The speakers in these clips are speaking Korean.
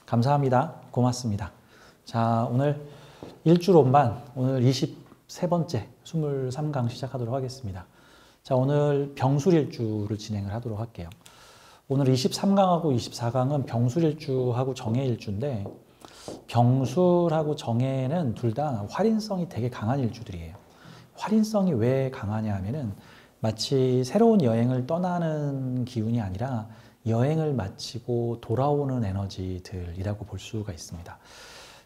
감사합니다. 고맙습니다. 자, 오늘 일주론반, 오늘 23번째 23강 시작하도록 하겠습니다. 자, 오늘 병술일주를 진행을 하도록 할게요. 오늘 23강하고 24강은 병술일주하고 정해일주인데, 병술하고 정해는 둘 다 활인성이 되게 강한 일주들이에요. 활인성이 왜 강하냐 하면은 마치 새로운 여행을 떠나는 기운이 아니라 여행을 마치고 돌아오는 에너지들이라고 볼 수가 있습니다.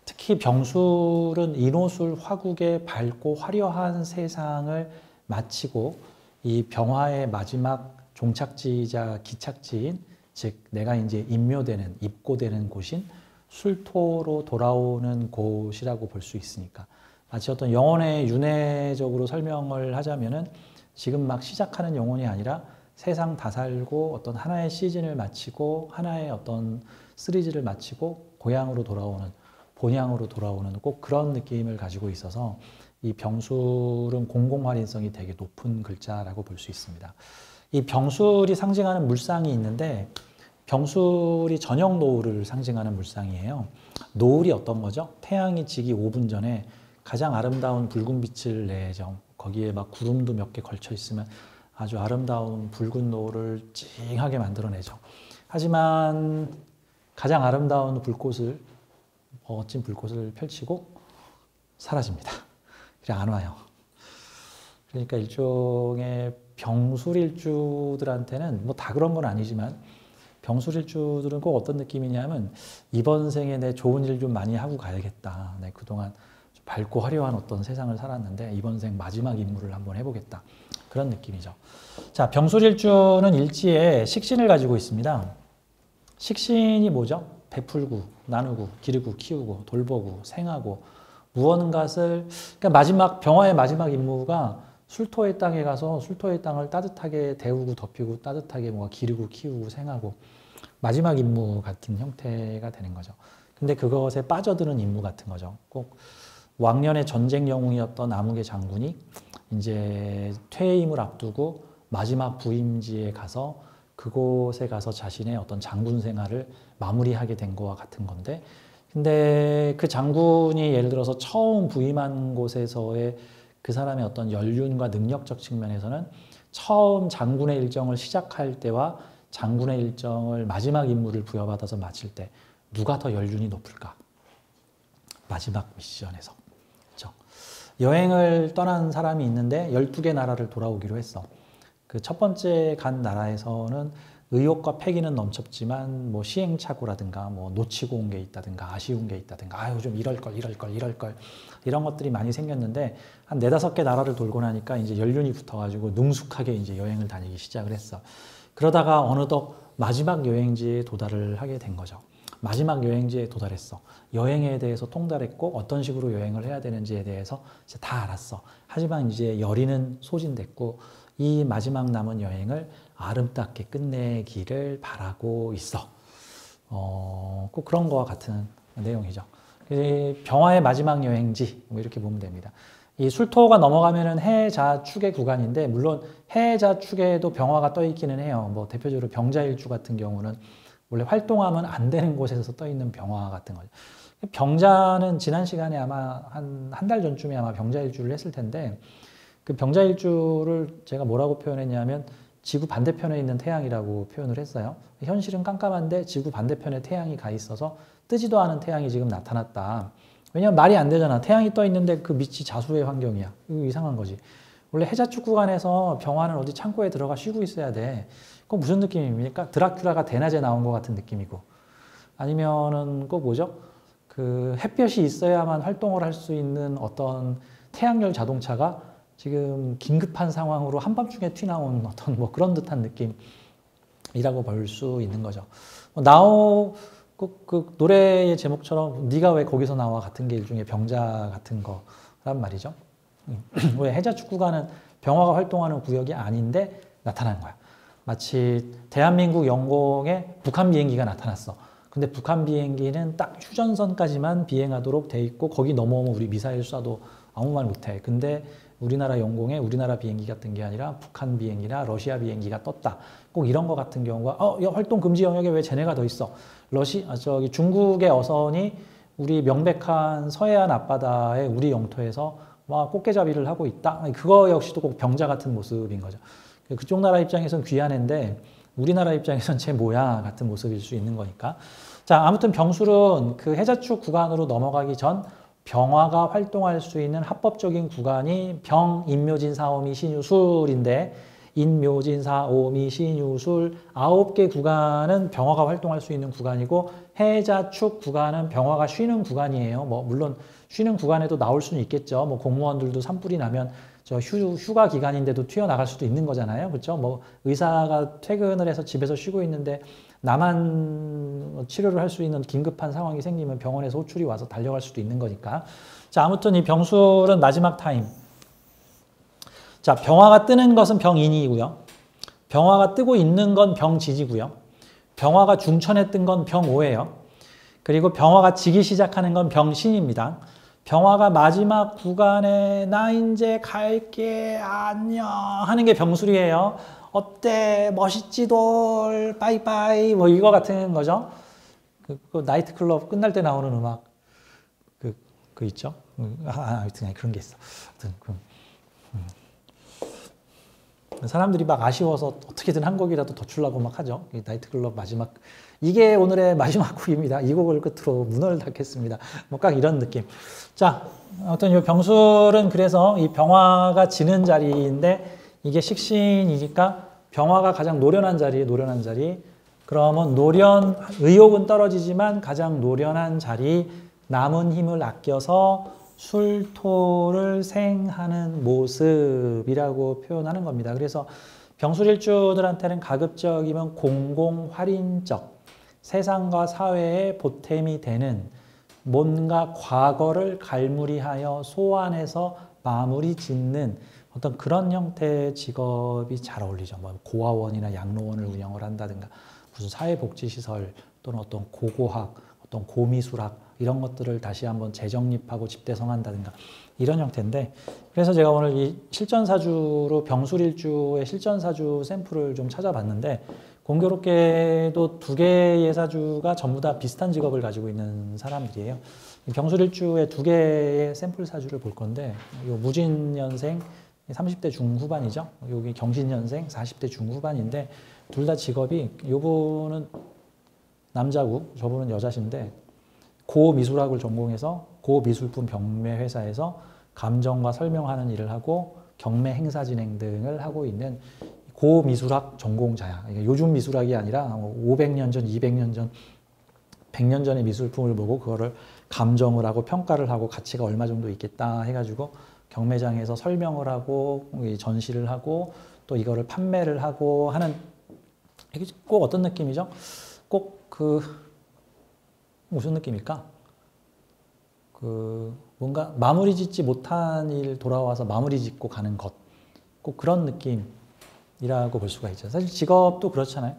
특히 병술은 인호술 화국의 밝고 화려한 세상을 마치고 이 병화의 마지막 종착지이자 기착지인, 즉 내가 이제 임묘되는, 입고되는 곳인 술토로 돌아오는 곳이라고 볼 수 있으니까, 마치 어떤 영혼의 윤회적으로 설명을 하자면은 지금 막 시작하는 영혼이 아니라 세상 다 살고 어떤 하나의 시즌을 마치고 하나의 어떤 시리즈를 마치고 고향으로 돌아오는, 본향으로 돌아오는 꼭 그런 느낌을 가지고 있어서 이 병술은 공공활인성이 되게 높은 글자라고 볼 수 있습니다. 이 병술이 상징하는 물상이 있는데, 병술이 저녁 노을을 상징하는 물상이에요. 노을이 어떤 거죠? 태양이 지기 5분 전에 가장 아름다운 붉은 빛을 내죠. 거기에 막 구름도 몇 개 걸쳐 있으면 아주 아름다운 붉은 노을을 찡하게 만들어내죠. 하지만 가장 아름다운 불꽃을, 멋진 불꽃을 펼치고 사라집니다. 그래 안 와요. 그러니까 일종의 병술일주들한테는 뭐 다 그런 건 아니지만, 병술일주들은 꼭 어떤 느낌이냐면 이번 생에 내 좋은 일 좀 많이 하고 가야겠다. 내 그동안 좀 밝고 화려한 어떤 세상을 살았는데 이번 생 마지막 임무를 한번 해보겠다. 그런 느낌이죠. 자, 병술일주는 일지에 식신을 가지고 있습니다. 식신이 뭐죠? 베풀고, 나누고, 기르고, 키우고, 돌보고, 생하고, 무언가를, 그러니까 마지막, 병화의 마지막 임무가 술토의 땅에 가서 술토의 땅을 따뜻하게 데우고, 덮이고, 따뜻하게 뭔가 기르고, 키우고, 생하고, 마지막 임무 같은 형태가 되는 거죠. 근데 그것에 빠져드는 임무 같은 거죠. 꼭 왕년의 전쟁 영웅이었던 암흑의 장군이 이제 퇴임을 앞두고 마지막 부임지에 가서 그곳에 가서 자신의 어떤 장군 생활을 마무리하게 된 거와 같은 건데, 근데 그 장군이 예를 들어서 처음 부임한 곳에서의 그 사람의 어떤 연륜과 능력적 측면에서는 처음 장군의 일정을 시작할 때와 장군의 일정을 마지막 임무를 부여받아서 마칠 때 누가 더 연륜이 높을까? 마지막 미션에서. 그렇죠? 여행을 떠난 사람이 있는데 12개 나라를 돌아오기로 했어. 그 첫 번째 간 나라에서는 의욕과 패기는 넘쳤지만 뭐 시행착오라든가 뭐 놓치고 온 게 있다든가 아쉬운 게 있다든가 아유 좀 이럴 걸 이런 것들이 많이 생겼는데, 한 4-5개 나라를 돌고 나니까 이제 연륜이 붙어가지고 능숙하게 이제 여행을 다니기 시작을 했어. 그러다가 어느덧 마지막 여행지에 도달을 하게 된 거죠. 마지막 여행지에 도달했어. 여행에 대해서 통달했고 어떤 식으로 여행을 해야 되는지에 대해서 이제 다 알았어. 하지만 이제 열의는 소진됐고 이 마지막 남은 여행을 아름답게 끝내기를 바라고 있어. 꼭 그런 거와 같은 내용이죠. 병화의 마지막 여행지, 뭐 이렇게 보면 됩니다. 이 술토가 넘어가면은 해자축의 구간인데, 물론 해자축에도 병화가 떠 있기는 해요. 뭐 대표적으로 병자일주 같은 경우는 원래 활동하면 안 되는 곳에서 떠 있는 병화 같은 거죠. 병자는 지난 시간에 아마 한 달 전쯤에 아마 병자일주를 했을 텐데, 그 병자일주를 제가 뭐라고 표현했냐면 지구 반대편에 있는 태양이라고 표현을 했어요. 현실은 깜깜한데 지구 반대편에 태양이 가 있어서 뜨지도 않은 태양이 지금 나타났다. 왜냐면 말이 안 되잖아. 태양이 떠 있는데 그 밑이 자수의 환경이야. 이거 이상한 거지. 원래 해자축 구간에서 병화는 어디 창고에 들어가 쉬고 있어야 돼. 그건 무슨 느낌입니까? 드라큘라가 대낮에 나온 것 같은 느낌이고, 아니면은 그 뭐죠? 그 햇볕이 있어야만 활동을 할 수 있는 어떤 태양열 자동차가 지금 긴급한 상황으로 한밤중에 튀나온 어떤 뭐 그런 듯한 느낌이라고 볼 수 있는 거죠. 그 노래의 제목처럼 네가 왜 거기서 나와 같은 게 일종의 병자 같은 거란 말이죠. 왜 해자축 구간은 병화가 활동하는 구역이 아닌데 나타난 거야. 마치 대한민국 영공에 북한 비행기가 나타났어. 근데 북한 비행기는 딱 휴전선까지만 비행하도록 돼 있고 거기 넘어오면 우리 미사일 쏴도 아무 말 못해. 근데 우리나라 영공에 우리나라 비행기가 뜬 게 아니라 북한 비행기나 러시아 비행기가 떴다. 꼭 이런 거 같은 경우가 야, 활동 금지 영역에 왜 쟤네가 더 있어? 중국의 어선이 우리 명백한 서해안 앞바다에 우리 영토에서 막 꽃게잡이를 하고 있다. 그거 역시도 꼭 병자 같은 모습인 거죠. 그쪽 나라 입장에선 귀한 애인데 우리나라 입장에선 쟤 뭐야 같은 모습일 수 있는 거니까. 자, 아무튼 병술은 그 해자축 구간으로 넘어가기 전 병화가 활동할 수 있는 합법적인 구간이 병, 인묘진, 사오미, 신유술인데 인묘진, 사오미, 신유술 9개 구간은 병화가 활동할 수 있는 구간이고 해자축 구간은 병화가 쉬는 구간이에요. 뭐 물론 쉬는 구간에도 나올 수는 있겠죠. 뭐 공무원들도 산불이 나면 저 휴가 기간인데도 튀어나갈 수도 있는 거잖아요. 그렇죠? 뭐 의사가 퇴근을 해서 집에서 쉬고 있는데 나만 치료를 할 수 있는 긴급한 상황이 생기면 병원에서 호출이 와서 달려갈 수도 있는 거니까. 자, 아무튼 이 병술은 마지막 타임. 자, 병화가 뜨는 것은 병인이고요. 병화가 뜨고 있는 건 병지지고요. 병화가 중천에 뜬 건 병오예요. 그리고 병화가 지기 시작하는 건 병신입니다. 병화가 마지막 구간에 나 이제 갈게 안녕 하는 게 병술이에요. 어때 멋있지돌 빠이빠이 뭐 이거 같은 거죠. 그 나이트클럽 끝날 때 나오는 음악 그 있죠. 하여튼 그런 게 있어. 하여튼 사람들이 막 아쉬워서 어떻게든 한 곡이라도 더 추려고 막 하죠. 나이트클럽 마지막 이게 오늘의 마지막 곡입니다. 이 곡을 끝으로 문을 닫겠습니다. 뭐 딱 이런 느낌. 자, 아무튼 이 병술은 그래서 이 병화가 지는 자리인데 이게 식신이니까 병화가 가장 노련한 자리. 그러면 의욕은 떨어지지만 가장 노련한 자리, 남은 힘을 아껴서 술토를 생하는 모습이라고 표현하는 겁니다. 그래서 병술일주들한테는 가급적이면 공공활인적, 세상과 사회에 보탬이 되는 뭔가 과거를 갈무리하여 소환해서 마무리 짓는 어떤 그런 형태의 직업이 잘 어울리죠. 뭐 고아원이나 양로원을 운영을 한다든가 무슨 사회복지시설 또는 어떤 고고학, 어떤 고미술학 이런 것들을 다시 한번 재정립하고 집대성한다든가 이런 형태인데 그래서 제가 오늘 이 실전사주로 병술일주의 실전사주 샘플을 좀 찾아봤는데 공교롭게도 2개의 사주가 전부 다 비슷한 직업을 가지고 있는 사람들이에요. 병술일주의 2개의 샘플 사주를 볼 건데 요 무진년생 30대 중후반이죠. 여기 경신년생 40대 중후반인데 둘 다 직업이 요분은 남자고 저분은 여자신데 고미술학을 전공해서 고미술품 경매 회사에서 감정과 설명하는 일을 하고 경매 행사 진행 등을 하고 있는 고미술학 전공자야. 요즘 미술학이 아니라 500년 전, 200년 전, 100년 전의 미술품을 보고 그거를 감정을 하고 평가를 하고 가치가 얼마 정도 있겠다 해가지고 경매장에서 설명을 하고 전시를 하고 또 이거를 판매를 하고 하는 이게 꼭 어떤 느낌이죠? 꼭 무슨 느낌일까? 뭔가 마무리 짓지 못한 일 돌아와서 마무리 짓고 가는 것. 꼭 그런 느낌이라고 볼 수가 있죠. 사실 직업도 그렇잖아요.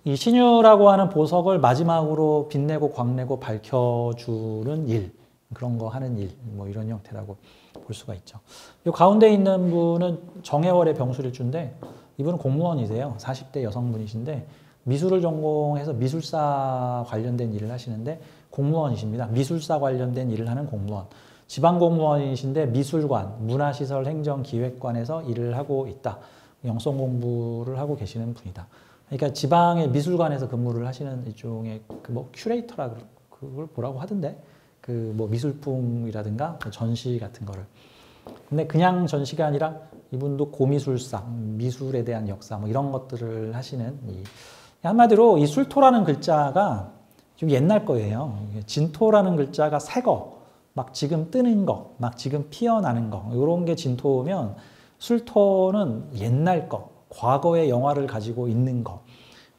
이 신유라고 하는 보석을 마지막으로 빛내고 광내고 밝혀주는 일. 그런 거 하는 일. 뭐 이런 형태라고 볼 수가 있죠. 이 가운데 있는 분은 정해월의 병술일주인데 이분은 공무원이세요. 40대 여성분이신데 미술을 전공해서 미술사 관련된 일을 하시는데 공무원이십니다. 미술사 관련된 일을 하는 공무원. 지방공무원이신데 미술관, 문화시설 행정기획관에서 일을 하고 있다. 영성 공부를 하고 계시는 분이다. 그러니까 지방의 미술관에서 근무를 하시는 일종의 뭐 큐레이터라 그걸 뭐라고 하던데 뭐 미술품이라든가 전시 같은 거를. 근데 그냥 전시가 아니라 이분도 고미술사, 미술에 대한 역사 뭐 이런 것들을 하시는 한마디로 이 술토라는 글자가 좀 옛날 거예요. 진토라는 글자가 새 거, 막 지금 뜨는 거, 막 지금 피어나는 거 이런 게 진토면 술토는 옛날 거, 과거의 영화를 가지고 있는 거.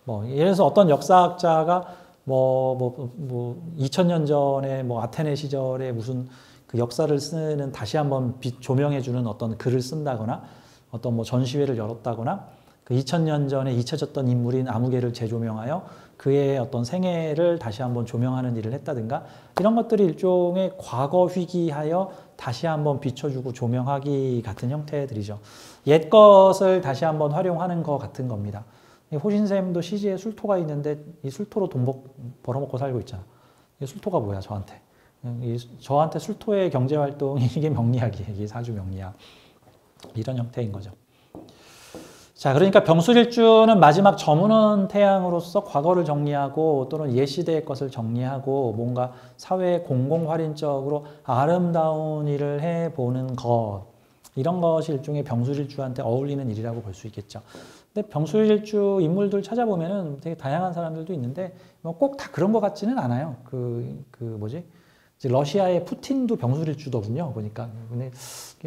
뭐 예를 들어서 어떤 역사학자가 2000년 전에 뭐 아테네 시절에 무슨 그 역사를 쓰는 다시 한번 조명해주는 어떤 글을 쓴다거나 어떤 뭐 전시회를 열었다거나 그 2000년 전에 잊혀졌던 인물인 아무개를 재조명하여 그의 어떤 생애를 다시 한번 조명하는 일을 했다든가 이런 것들이 일종의 과거 회귀하여 다시 한번 비춰주고 조명하기 같은 형태들이죠. 옛 것을 다시 한번 활용하는 것 같은 겁니다. 호신쌤도 시지에 술토가 있는데 이 술토로 돈 벌어먹고 살고 있잖아. 이 술토가 뭐야 저한테. 저한테 술토의 경제활동이 이게 명리학이에요. 이게 사주 명리학. 이런 형태인 거죠. 자, 그러니까 병술일주는 마지막 저무는 태양으로서 과거를 정리하고 또는 옛 시대의 것을 정리하고 뭔가 사회의 공공활인적으로 아름다운 일을 해보는 것, 이런 것이 일종의 병술일주한테 어울리는 일이라고 볼 수 있겠죠. 근데 병술일주 인물들 찾아보면은 되게 다양한 사람들도 있는데 꼭 다 그런 것 같지는 않아요. 뭐지? 러시아의 푸틴도 병술일주더군요. 보니까. 근데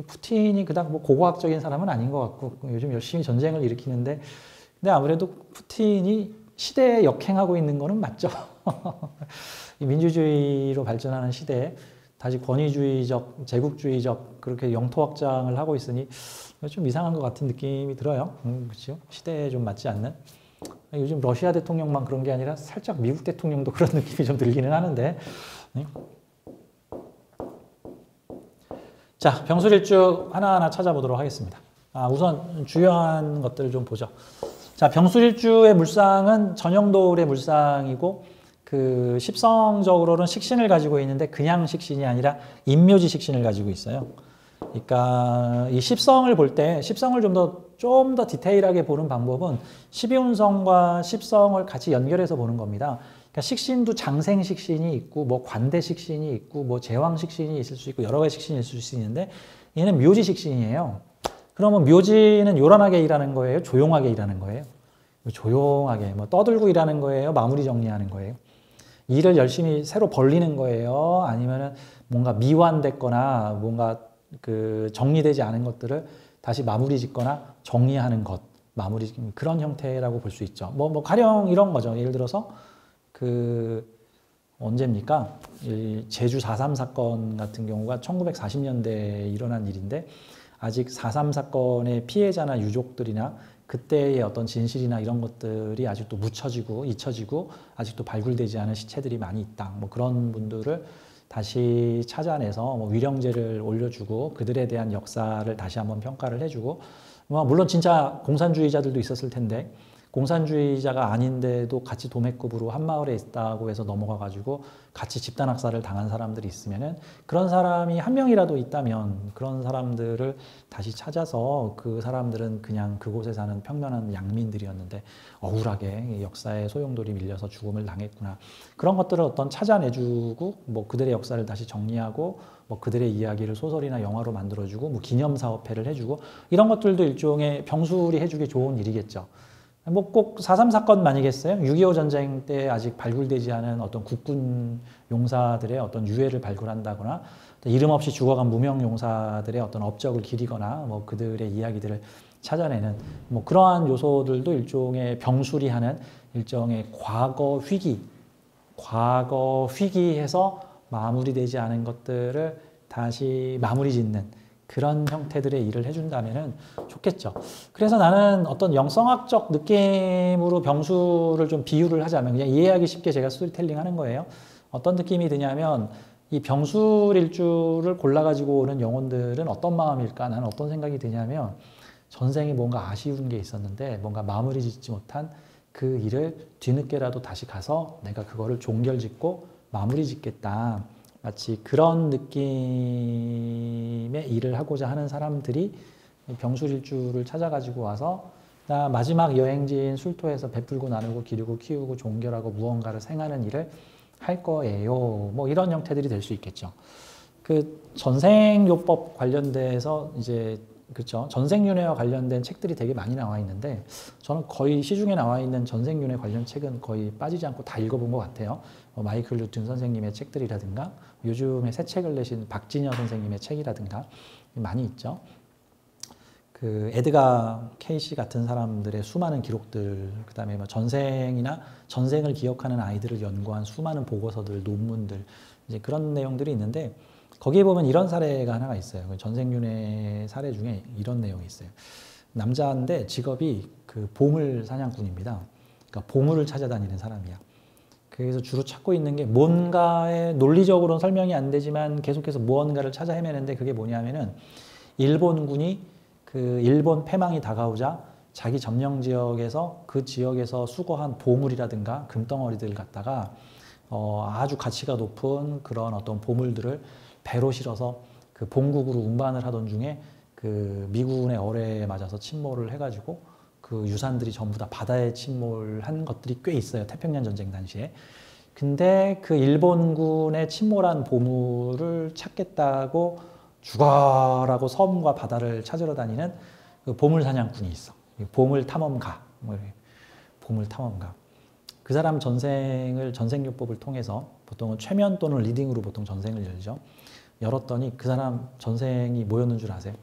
푸틴이 그닥 뭐 고고학적인 사람은 아닌 것 같고 요즘 열심히 전쟁을 일으키는데 근데 아무래도 푸틴이 시대에 역행하고 있는 거는 맞죠. 이 민주주의로 발전하는 시대에 다시 권위주의적, 제국주의적 그렇게 영토 확장을 하고 있으니 좀 이상한 것 같은 느낌이 들어요. 그렇죠? 시대에 좀 맞지 않는. 요즘 러시아 대통령만 그런 게 아니라 살짝 미국 대통령도 그런 느낌이 좀 들기는 하는데. 자, 병술일주 하나하나 찾아보도록 하겠습니다. 우선 주요한 것들을 좀 보죠. 자, 병술일주의 물상은 전형도울의 물상이고 그 십성적으로는 식신을 가지고 있는데 그냥 식신이 아니라 인묘지 식신을 가지고 있어요. 그러니까 이 십성을 볼 때 십성을 좀 더 디테일하게 보는 방법은 12운성과 십성을 같이 연결해서 보는 겁니다. 그러니까 식신도 장생 식신이 있고 뭐 관대 식신이 있고 뭐 제왕 식신이 있을 수 있고 여러 가지 식신이 있을 수 있는데 얘는 묘지 식신이에요. 그러면 묘지는 요란하게 일하는 거예요? 조용하게 일하는 거예요? 조용하게 뭐 떠들고 일하는 거예요? 마무리 정리하는 거예요? 일을 열심히 새로 벌리는 거예요? 아니면은 뭔가 미완됐거나 뭔가 그 정리되지 않은 것들을 다시 마무리 짓거나 정리하는 것, 마무리 그런 형태라고 볼 수 있죠. 뭐 가령 이런 거죠. 예를 들어서 언제입니까? 제주 4.3 사건 같은 경우가 1940년대에 일어난 일인데 아직 4.3 사건의 피해자나 유족들이나 그때의 어떤 진실이나 이런 것들이 아직도 묻혀지고 잊혀지고 아직도 발굴되지 않은 시체들이 많이 있다. 뭐 그런 분들을 다시 찾아내서 뭐 위령제를 올려주고 그들에 대한 역사를 다시 한번 평가를 해주고 물론 진짜 공산주의자들도 있었을 텐데 공산주의자가 아닌데도 같이 도매급으로 한 마을에 있다고 해서 넘어가가지고 같이 집단학살을 당한 사람들이 있으면은 그런 사람이 한 명이라도 있다면 그런 사람들을 다시 찾아서 그 사람들은 그냥 그곳에 사는 평면한 양민들이었는데 억울하게 역사의 소용돌이 밀려서 죽음을 당했구나. 그런 것들을 어떤 찾아내주고 뭐 그들의 역사를 다시 정리하고 뭐 그들의 이야기를 소설이나 영화로 만들어주고 뭐 기념사업회를 해주고 이런 것들도 일종의 병술이 해주기 좋은 일이겠죠. 뭐 꼭 4.3 사건만이겠어요? 6.25 전쟁 때 아직 발굴되지 않은 어떤 국군 용사들의 어떤 유해를 발굴한다거나 이름 없이 죽어간 무명 용사들의 어떤 업적을 기리거나 뭐 그들의 이야기들을 찾아내는 뭐 그러한 요소들도 일종의 병술이 하는 일종의 과거 회귀해서 마무리되지 않은 것들을 다시 마무리 짓는 그런 형태들의 일을 해준다면 좋겠죠. 그래서 나는 어떤 영성학적 느낌으로 병술을 좀 비유를 하자면 그냥 이해하기 쉽게 제가 스토리텔링 하는 거예요. 어떤 느낌이 드냐면 이 병술일주를 골라가지고 오는 영혼들은 어떤 마음일까? 나는 어떤 생각이 드냐면 전생에 뭔가 아쉬운 게 있었는데 뭔가 마무리 짓지 못한 그 일을 뒤늦게라도 다시 가서 내가 그거를 종결짓고 마무리 짓겠다. 마치 그런 느낌의 일을 하고자 하는 사람들이 병술일주를 찾아가지고 와서 나 마지막 여행지인 술토에서 베풀고 나누고 기르고 키우고 종결하고 무언가를 생하는 일을 할 거예요. 뭐 이런 형태들이 될 수 있겠죠. 그 전생요법 관련돼서 이제 그렇죠. 전생윤회와 관련된 책들이 되게 많이 나와 있는데 저는 거의 시중에 나와 있는 전생윤회 관련 책은 거의 빠지지 않고 다 읽어본 것 같아요. 마이클 뉴튼 선생님의 책들이라든가 요즘에 새 책을 내신 박진여 선생님의 책이라든가 많이 있죠. 그 에드가 케이시 같은 사람들의 수많은 기록들, 그다음에 뭐 전생이나 전생을 기억하는 아이들을 연구한 수많은 보고서들, 논문들 이제 그런 내용들이 있는데 거기에 보면 이런 사례가 하나가 있어요. 전생윤회 사례 중에 이런 내용이 있어요. 남자인데 직업이 그 보물 사냥꾼입니다. 그러니까 보물을 찾아다니는 사람이야. 그래서 주로 찾고 있는 게 뭔가에 논리적으로는 설명이 안 되지만 계속해서 무언가를 찾아 헤매는데 그게 뭐냐면은 일본군이 그 일본 패망이 다가오자 자기 점령 지역에서 그 지역에서 수거한 보물이라든가 금덩어리들 갖다가 아주 가치가 높은 그런 어떤 보물들을 배로 실어서 그 본국으로 운반을 하던 중에 그 미군의 어뢰에 맞아서 침몰을 해가지고 그 유산들이 전부 다 바다에 침몰한 것들이 꽤 있어요. 태평양 전쟁 당시에. 근데 그 일본군의 침몰한 보물을 찾겠다고 죽어라고 섬과 바다를 찾으러 다니는 그 보물 사냥꾼이 있어. 보물 탐험가. 보물 탐험가. 그 사람 전생요법을 통해서 보통은 최면 또는 리딩으로 보통 전생을 열죠. 열었더니 그 사람 전생이 뭐였는 줄 아세요?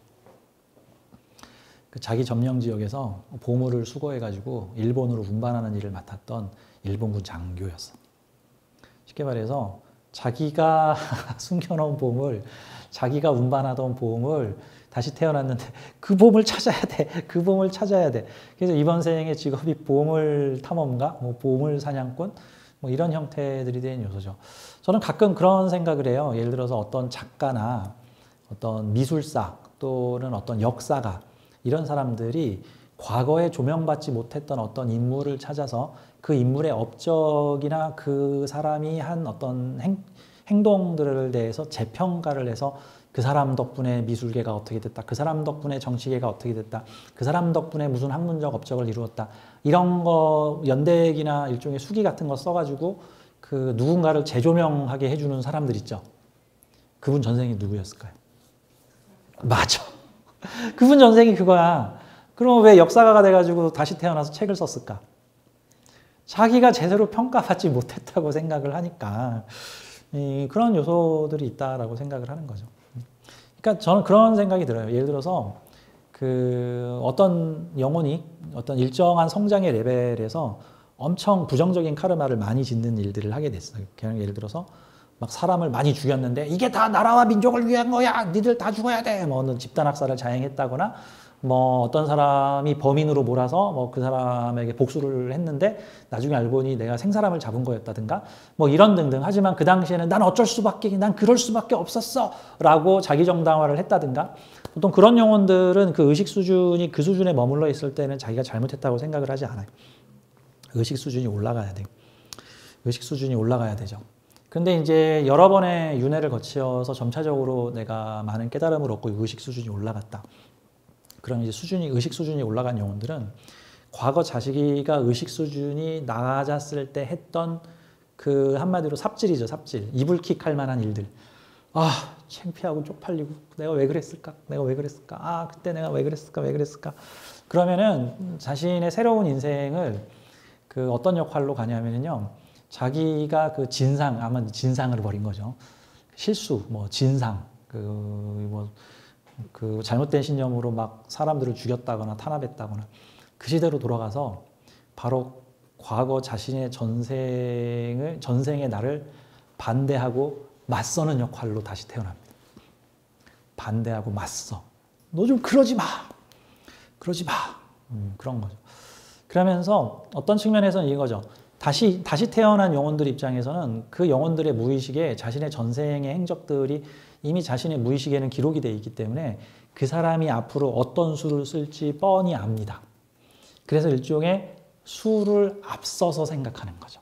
그 자기 점령 지역에서 보물을 수거해가지고 일본으로 운반하는 일을 맡았던 일본군 장교였어. 쉽게 말해서 자기가 숨겨놓은 보물, 자기가 운반하던 보물 다시 태어났는데 그 보물 찾아야 돼. 그 보물 찾아야 돼. 그래서 이번 생의 직업이 보물 탐험가, 뭐 보물 사냥꾼, 뭐 이런 형태들이 된 요소죠. 저는 가끔 그런 생각을 해요. 예를 들어서 어떤 작가나 어떤 미술사 또는 어떤 역사가 이런 사람들이 과거에 조명받지 못했던 어떤 인물을 찾아서 그 인물의 업적이나 그 사람이 한 어떤 행동들에 대해서 재평가를 해서 그 사람 덕분에 미술계가 어떻게 됐다. 그 사람 덕분에 정치계가 어떻게 됐다. 그 사람 덕분에 무슨 학문적 업적을 이루었다. 이런 거 연대기나 일종의 수기 같은 거 써가지고 그 누군가를 재조명하게 해주는 사람들 있죠. 그분 전생이 누구였을까요? 맞아. 그분 전생이 그거야. 그럼 왜 역사가가 돼가지고 다시 태어나서 책을 썼을까? 자기가 제대로 평가받지 못했다고 생각을 하니까 그런 요소들이 있다라고 생각을 하는 거죠. 그러니까 저는 그런 생각이 들어요. 예를 들어서 그 어떤 영혼이 어떤 일정한 성장의 레벨에서 엄청 부정적인 카르마를 많이 짓는 일들을 하게 됐어요. 그냥 예를 들어서 막 사람을 많이 죽였는데 이게 다 나라와 민족을 위한 거야. 니들 다 죽어야 돼. 뭐 어떤 집단 학살을 자행했다거나 뭐 어떤 사람이 범인으로 몰아서 뭐 그 사람에게 복수를 했는데 나중에 알고 보니 내가 생사람을 잡은 거였다든가 뭐 이런 등등. 하지만 그 당시에는 난 어쩔 수밖에, 난 그럴 수밖에 없었어 라고 자기 정당화를 했다든가. 보통 그런 영혼들은 그 의식 수준이 그 수준에 머물러 있을 때는 자기가 잘못했다고 생각을 하지 않아요. 의식 수준이 올라가야 돼요. 의식 수준이 올라가야 되죠. 근데 이제 여러 번의 윤회를 거쳐서 점차적으로 내가 많은 깨달음을 얻고 의식 수준이 올라갔다. 그럼 이제 의식 수준이 올라간 영혼들은 과거 자식이가 의식 수준이 낮았을 때 했던 그 한마디로 삽질이죠, 삽질. 이불킥 할 만한 일들. 아, 창피하고 쪽팔리고 내가 왜 그랬을까? 내가 왜 그랬을까? 아, 그때 내가 왜 그랬을까? 왜 그랬을까? 그러면은 자신의 새로운 인생을 그 어떤 역할로 가냐면요. 자기가 그 아마 진상을 벌인 거죠. 실수, 뭐 진상, 그 잘못된 신념으로 막 사람들을 죽였다거나 탄압했다거나 그 시대로 돌아가서 바로 과거 자신의 전생의 나를 반대하고 맞서는 역할로 다시 태어납니다. 반대하고 맞서. 너 좀 그러지 마. 그러지 마. 그런 거죠. 그러면서 어떤 측면에서는 이거죠. 다시 태어난 영혼들 입장에서는 그 영혼들의 무의식에 자신의 전생의 행적들이 이미 자신의 무의식에는 기록이 되어 있기 때문에 그 사람이 앞으로 어떤 수를 쓸지 뻔히 압니다. 그래서 일종의 수를 앞서서 생각하는 거죠.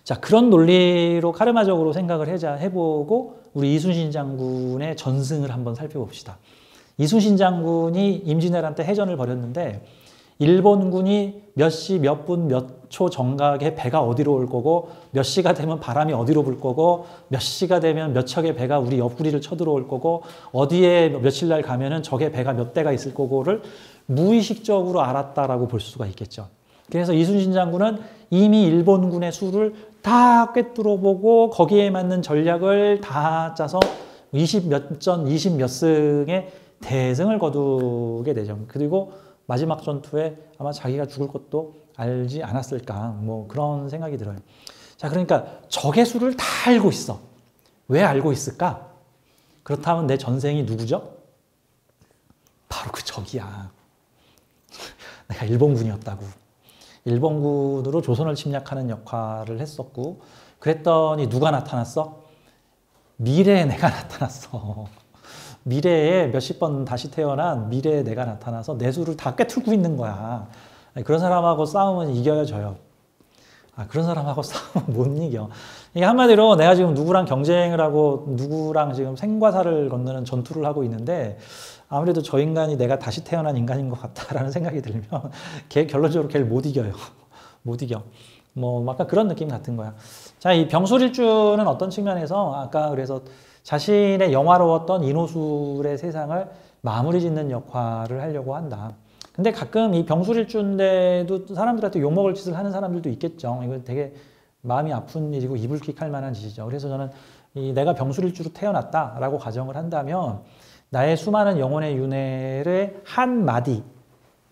자, 그런 논리로 카르마적으로 생각을 해보고 우리 이순신 장군의 전승을 한번 살펴봅시다. 이순신 장군이 임진왜란 때 해전을 벌였는데 일본군이 몇 시, 몇 분, 몇 초 정각에 배가 어디로 올 거고 몇 시가 되면 바람이 어디로 불 거고 몇 시가 되면 몇 척의 배가 우리 옆구리를 쳐들어올 거고 어디에 며칠 날 가면은 적의 배가 몇 대가 있을 거고를 무의식적으로 알았다라고 볼 수가 있겠죠. 그래서 이순신 장군은 이미 일본군의 수를 다 꿰뚫어보고 거기에 맞는 전략을 다 짜서 20 몇 승의 대승을 거두게 되죠. 그리고 마지막 전투에 아마 자기가 죽을 것도 알지 않았을까, 뭐 그런 생각이 들어요. 자, 그러니까 적의 수를 다 알고 있어. 왜 알고 있을까? 그렇다면 내 전생이 누구죠? 바로 그 적이야. 내가 일본군이었다고. 일본군으로 조선을 침략하는 역할을 했었고 그랬더니 누가 나타났어? 미래의 내가 나타났어. 미래에 몇십 번 다시 태어난 미래의 내가 나타나서 내수를 다 꿰뚫고 있는 거야. 그런 사람하고 싸우면 이겨야 져요. 그런 사람하고 싸우면 못 이겨. 이게 한마디로 내가 지금 누구랑 경쟁을 하고 누구랑 지금 생과 사를 건너는 전투를 하고 있는데 아무래도 저 인간이 내가 다시 태어난 인간인 것 같다라는 생각이 들면 결론적으로 걔를 못 이겨요. 못 이겨. 뭐 약간 그런 느낌 같은 거야. 자, 이 병술일주는 어떤 측면에서 아까 그래서 자신의 영화로웠던 인호술의 세상을 마무리 짓는 역할을 하려고 한다. 근데 가끔 이 병술일주인데도 사람들한테 욕먹을 짓을 하는 사람들도 있겠죠. 이거 되게 마음이 아픈 일이고 이불킥할 만한 짓이죠. 그래서 저는 이 내가 병술일주로 태어났다라고 가정을 한다면 나의 수많은 영혼의 윤회를 한 마디,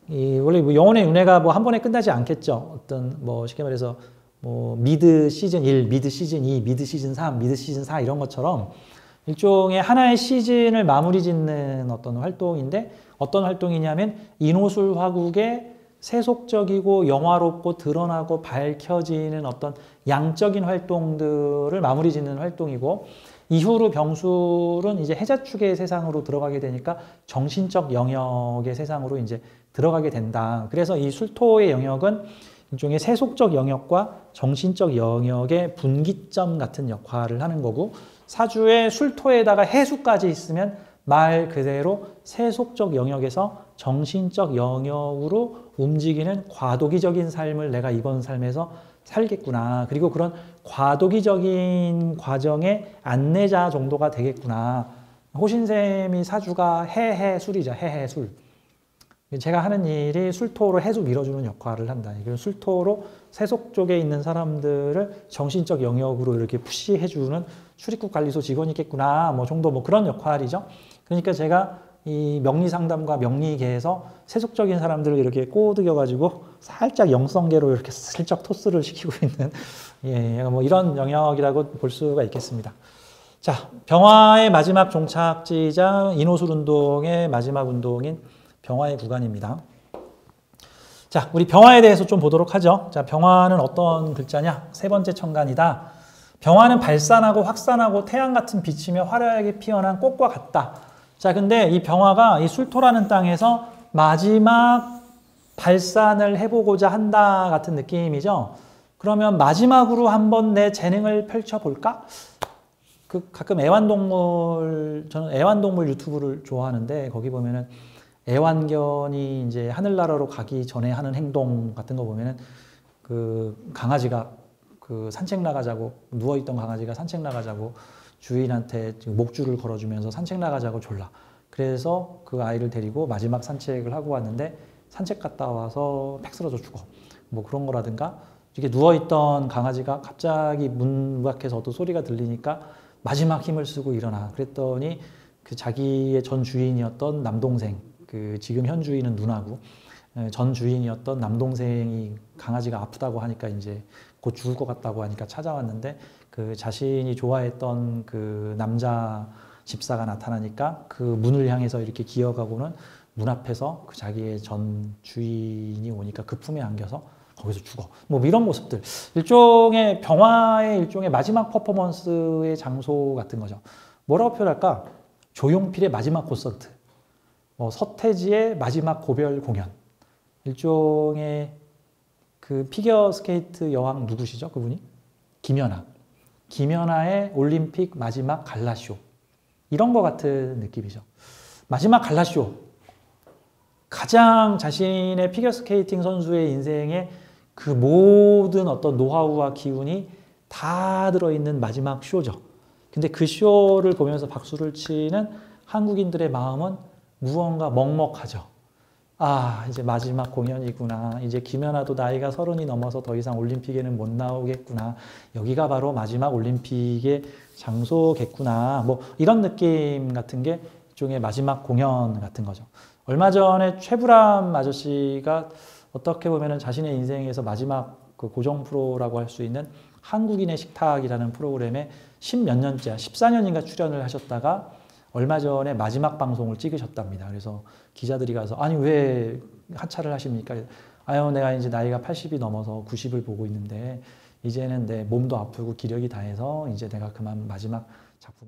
원래 뭐 영혼의 윤회가 뭐 한 번에 끝나지 않겠죠. 어떤 뭐 쉽게 말해서 뭐 미드 시즌 1, 미드 시즌 2, 미드 시즌 3, 미드 시즌 4 이런 것처럼 일종의 하나의 시즌을 마무리 짓는 어떤 활동인데 어떤 활동이냐면 인호술 화국의 세속적이고 영화롭고 드러나고 밝혀지는 어떤 양적인 활동들을 마무리 짓는 활동이고 이후로 병술은 이제 해자축의 세상으로 들어가게 되니까 정신적 영역의 세상으로 이제 들어가게 된다. 그래서 이 술토의 영역은 일종의 세속적 영역과 정신적 영역의 분기점 같은 역할을 하는 거고 사주의 술토에다가 해수까지 있으면 말 그대로 세속적 영역에서 정신적 영역으로 움직이는 과도기적인 삶을 내가 이번 삶에서 살겠구나. 그리고 그런 과도기적인 과정의 안내자 정도가 되겠구나. 호신쌤이 사주가 해해술이죠. 해해술. 제가 하는 일이 술토로 해수 밀어주는 역할을 한다. 술토로 세속 쪽에 있는 사람들을 정신적 영역으로 이렇게 푸시해주는 출입국 관리소 직원이겠구나. 뭐 정도 뭐 그런 역할이죠. 그러니까 제가 이 명리 상담과 명리계에서 세속적인 사람들을 이렇게 꼬드겨가지고 살짝 영성계로 이렇게 슬쩍 토스를 시키고 있는 뭐 이런 영역이라고 볼 수가 있겠습니다. 자, 병화의 마지막 종착지자 인호술 운동의 마지막 운동인 병화의 구간입니다. 자, 우리 병화에 대해서 좀 보도록 하죠. 자, 병화는 어떤 글자냐? 세 번째 천간이다. 병화는 발산하고 확산하고 태양 같은 빛이며 화려하게 피어난 꽃과 같다. 자, 근데 이 병화가 이 술토라는 땅에서 마지막 발산을 해보고자 한다 같은 느낌이죠. 그러면 마지막으로 한번 내 재능을 펼쳐볼까? 가끔 애완동물, 저는 애완동물 유튜브를 좋아하는데 거기 보면은 애완견이 이제 하늘나라로 가기 전에 하는 행동 같은 거 보면은 그 강아지가 그 산책 나가자고 누워있던 강아지가 산책 나가자고 주인한테 목줄을 걸어주면서 산책 나가자고 졸라. 그래서 그 아이를 데리고 마지막 산책을 하고 왔는데 산책 갔다 와서 팩 쓰러져 죽어. 뭐 그런 거라든가 이렇게 누워있던 강아지가 갑자기 문 밖에서 어떤 소리가 들리니까 마지막 힘을 쓰고 일어나. 그랬더니 그 자기의 전 주인이었던 남동생, 그 지금 현 주인은 누나고 전 주인이었던 남동생이 강아지가 아프다고 하니까 이제 곧 죽을 것 같다고 하니까 찾아왔는데 그 자신이 좋아했던 그 남자 집사가 나타나니까 그 문을 향해서 이렇게 기어가고는 문 앞에서 그 자기의 전 주인이 오니까 그 품에 안겨서 거기서 죽어. 뭐 이런 모습들. 일종의 병화의 일종의 마지막 퍼포먼스의 장소 같은 거죠. 뭐라고 표현할까? 조용필의 마지막 콘서트. 서태지의 마지막 고별 공연. 일종의 그 피겨 스케이트 여왕 누구시죠? 그분이? 김연아. 김연아의 올림픽 마지막 갈라쇼. 이런 것 같은 느낌이죠. 마지막 갈라쇼. 가장 자신의 피겨스케이팅 선수의 인생에 그 모든 어떤 노하우와 기운이 다 들어있는 마지막 쇼죠. 근데 그 쇼를 보면서 박수를 치는 한국인들의 마음은 무언가 먹먹하죠. 아, 이제 마지막 공연이구나. 이제 김연아도 나이가 30이 넘어서 더 이상 올림픽에는 못 나오겠구나. 여기가 바로 마지막 올림픽의 장소겠구나. 뭐 이런 느낌 같은 게 일종의 마지막 공연 같은 거죠. 얼마 전에 최불암 아저씨가 어떻게 보면 자신의 인생에서 마지막 그 고정 프로라고 할 수 있는 한국인의 식탁이라는 프로그램에 10몇 년째, 14년인가 출연을 하셨다가 얼마 전에 마지막 방송을 찍으셨답니다. 그래서 기자들이 가서 아니 왜 하차를 하십니까? 아유, 내가 이제 나이가 80이 넘어서 90을 보고 있는데 이제는 내 몸도 아프고 기력이 다해서 이제 내가 그만 마지막 작품을